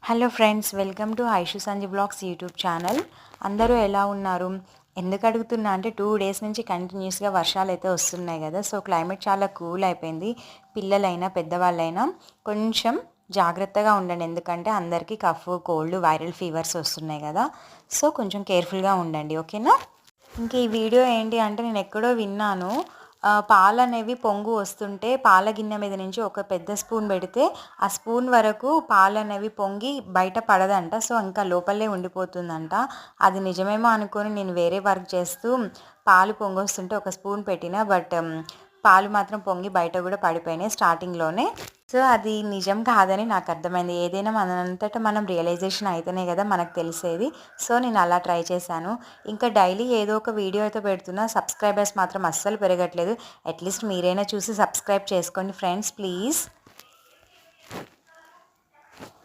Hello friends, welcome to Aishu Sanji blogs YouTube channel. అందరూ ఎలా ఉన్నారు? ఎందుకు అడుగుతున్నా అంటే 2 డేస్ నుంచి కంటిన్యూస్గా వర్షాలు అయితే వస్తున్నాయి కదా. సో క్లైమేట్ చాలా కూల్ అయిపోయింది. పిల్లలైనా పెద్దవాళ్ళైనా కొంచెం జాగ్రత్తగా ఉండండి, ఎందుకంటే అందరికీ కఫ్, కోల్డ్, వైరల్ ఫీవర్స్ వస్తున్నాయి కదా. సో కొంచెం కేర్ఫుల్గా ఉండండి, ఓకేనా. ఇంక ఈ వీడియో ఏంటి అంటే, నేను ఎక్కడో విన్నాను, పాలు అనేవి పొంగు వస్తుంటే పాల గిన్నె మీద నుంచి ఒక పెద్ద స్పూన్ పెడితే ఆ స్పూన్ వరకు పాలు అనేవి పొంగి బయట పడదంట. సో ఇంకా లోపలే ఉండిపోతుందంట. అది నిజమేమో అనుకొని నేను వేరే వర్క్ చేస్తూ పాలు పొంగొస్తుంటే ఒక స్పూన్ పెట్టిన, బట్ పాలు మాత్రం పొంగి బయట కూడా పడిపోయినాయి స్టార్టింగ్లోనే. సో అది నిజం కాదని నాకు అర్థమైంది. ఏదైనా మనంతటా మనం రియలైజేషన్ అయితేనే కదా మనకు తెలిసేది. సో నేను అలా ట్రై చేశాను. ఇంకా డైలీ ఏదో ఒక వీడియో అయితే పెడుతున్నా. సబ్స్క్రైబర్స్ మాత్రం అస్సలు పెరగట్లేదు. అట్లీస్ట్ మీరైనా చూసి సబ్స్క్రైబ్ చేసుకోండి ఫ్రెండ్స్, ప్లీజ్.